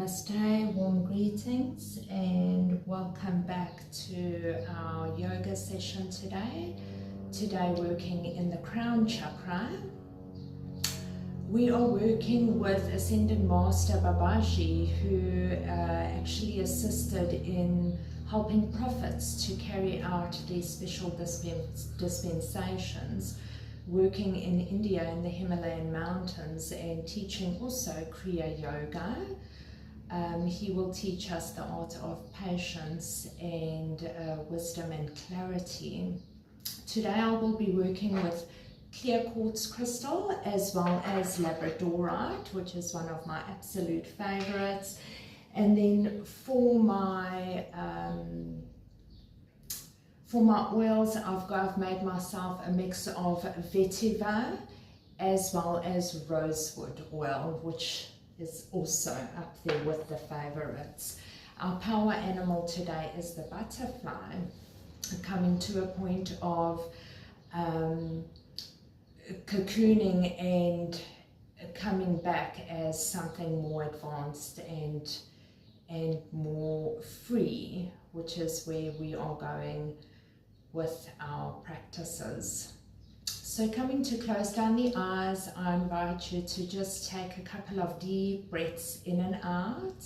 Namaste, warm greetings, and welcome back to our yoga session today. Today working in the crown chakra. We are working with Ascended Master Babaji, who actually assisted in helping prophets to carry out these special dispensations, working in India in the Himalayan mountains and teaching also Chakra Yoga. He will teach us the art of patience and wisdom and clarity. Today I will be working with clear quartz crystal as well as labradorite, which is one of my absolute favorites. And then for my oils, I've made myself a mix of vetiver as well as rosewood oil, which is also up there with the favorites. Our power animal today is the butterfly, coming to a point of cocooning and coming back as something more advanced and more free, which is where we are going with our practices. So coming to close down the eyes, I invite you to just take a couple of deep breaths in and out.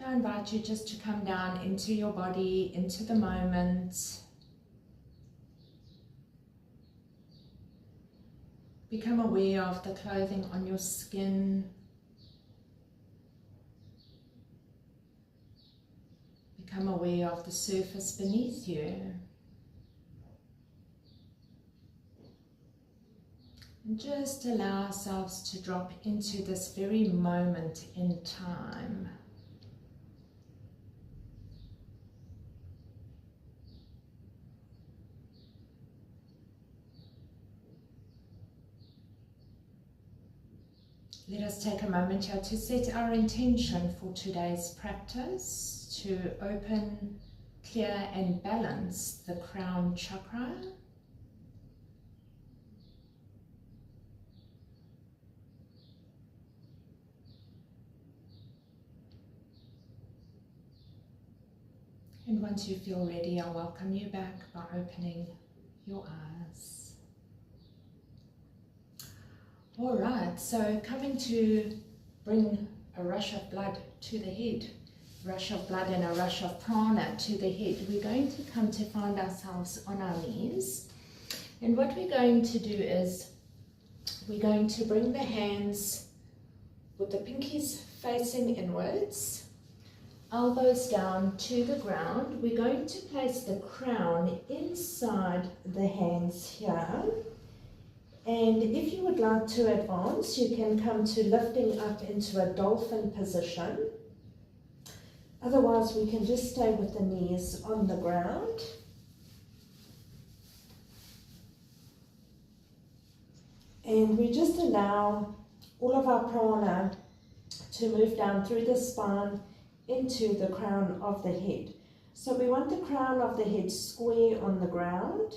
I invite you just to come down into your body, into the moment. Become aware of the clothing on your skin. Become aware of the surface beneath you. And just allow ourselves to drop into this very moment in time. Let us take a moment here to set our intention for today's practice, to open, clear and balance the crown chakra. And once you feel ready, I'll welcome you back by opening your eyes. All right, so coming to bring a rush of blood to the head, rush of blood and a rush of prana to the head, we're going to come to find ourselves on our knees. And what we're going to do is we're going to bring the hands with the pinkies facing inwards, elbows down to the ground. We're going to place the crown inside the hands here. And if you would like to advance, you can come to lifting up into a dolphin position. Otherwise, we can just stay with the knees on the ground. And we just allow all of our prana to move down through the spine into the crown of the head. So we want the crown of the head square on the ground.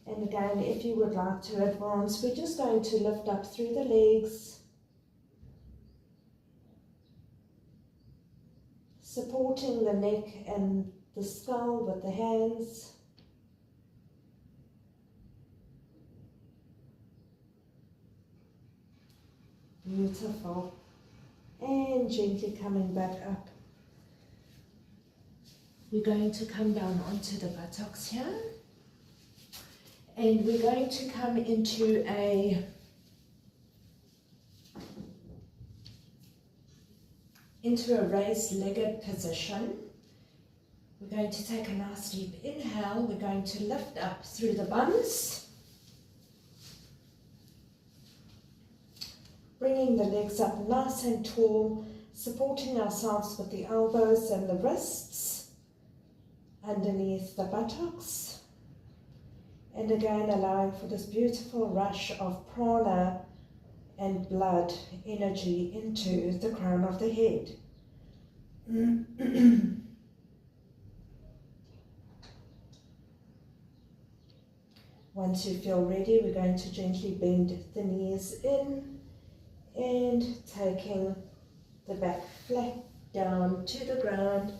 And again, if you would like to advance, we're just going to lift up through the legs, supporting the neck and the skull with the hands. Beautiful. And gently coming back up. We're going to come down onto the buttocks here. And we're going to come into a raised legged position. We're going to take a nice deep inhale. We're going to lift up through the buns, bringing the legs up nice and tall, supporting ourselves with the elbows and the wrists underneath the buttocks. And again, allowing for this beautiful rush of prana and blood energy into the crown of the head. Once you feel ready, we're going to gently bend the knees in and taking the back flat down to the ground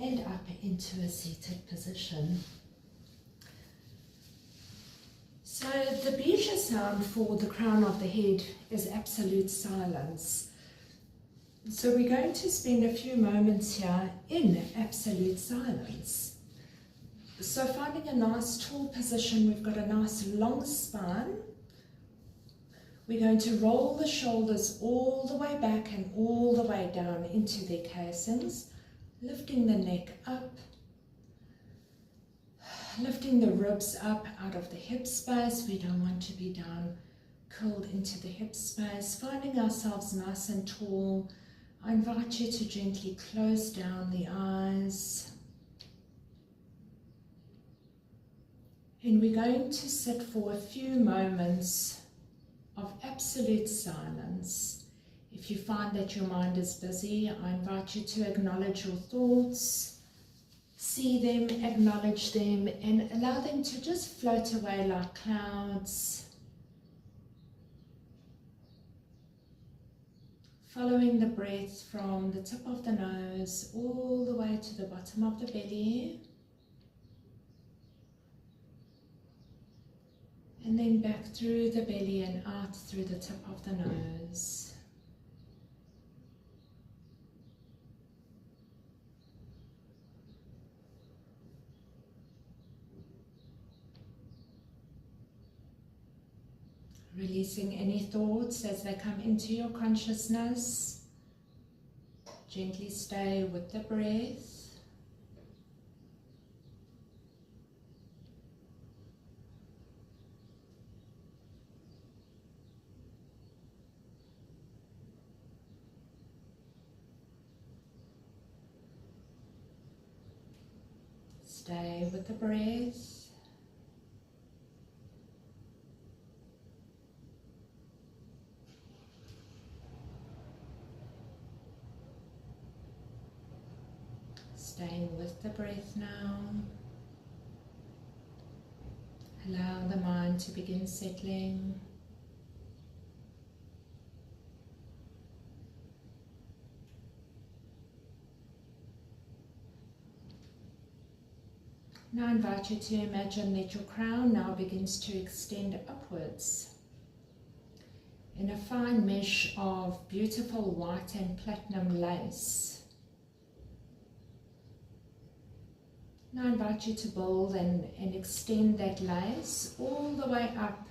and up into a seated position. So the bija sound for the crown of the head is absolute silence. So we're going to spend a few moments here in absolute silence. So finding a nice tall position, we've got a nice long spine. We're going to roll the shoulders all the way back and all the way down into their casings, lifting the neck up, lifting the ribs up out of the hip space. We don't want to be down, curled into the hip space, finding ourselves nice and tall. I invite you to gently close down the eyes. And we're going to sit for a few moments of absolute silence. If you find that your mind is busy, I invite you to acknowledge your thoughts, see them, acknowledge them, and allow them to just float away like clouds. Following the breath from the tip of the nose all the way to the bottom of the belly. And then back through the belly and out through the tip of the nose. Releasing any thoughts as they come into your consciousness. Gently stay with the breath. Stay with the breath. Staying with the breath now. Allow the mind to begin settling. Now I invite you to imagine that your crown now begins to extend upwards in a fine mesh of beautiful white and platinum lace. Now I invite you to build and extend that lace all the way up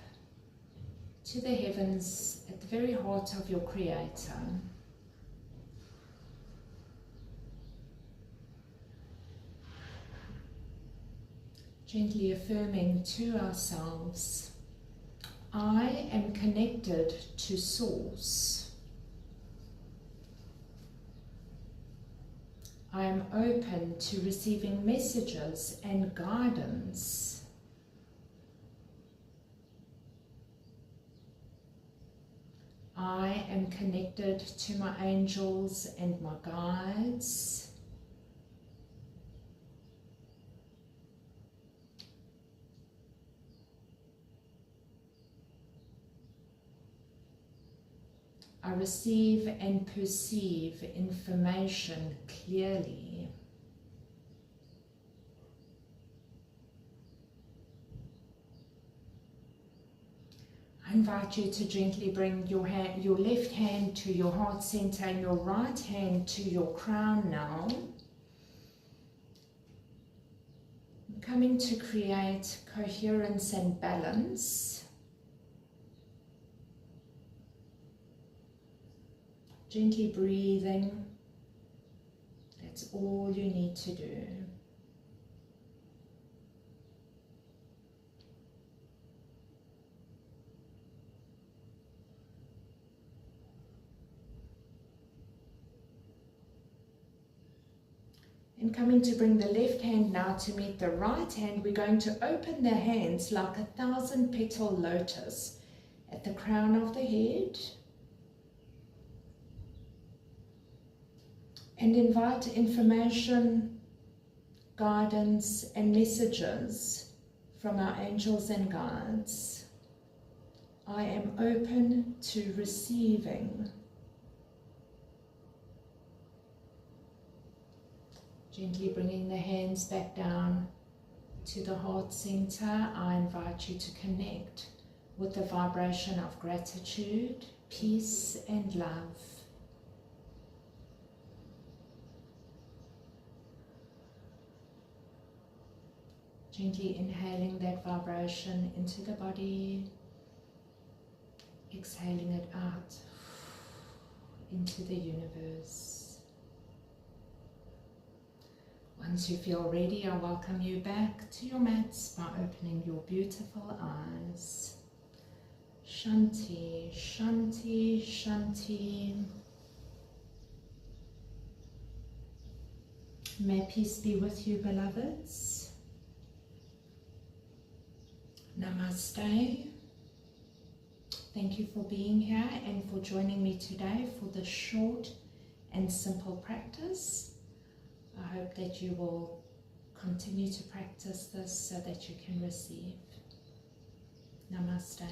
to the heavens at the very heart of your Creator. Gently affirming to ourselves, I am connected to Source. I am open to receiving messages and guidance. I am connected to my angels and my guides. I receive and perceive information clearly. I invite you to gently bring your left hand to your heart center and your right hand to your crown now. Coming to create coherence and balance. Gently breathing, that's all you need to do. And coming to bring the left hand now to meet the right hand, we're going to open the hands like a 1,000-petal lotus at at the crown of the head, and invite information, guidance and messages from our angels and guides. I am open to receiving. Gently bringing the hands back down to the heart center, I invite you to connect with the vibration of gratitude, peace and love. Gently inhaling that vibration into the body, exhaling it out into the universe. Once you feel ready, I welcome you back to your mats by opening your beautiful eyes. Shanti, Shanti, Shanti. May peace be with you, beloveds. Namaste. Thank you for being here and for joining me today for this short and simple practice. I hope that you will continue to practice this so that you can receive. Namaste.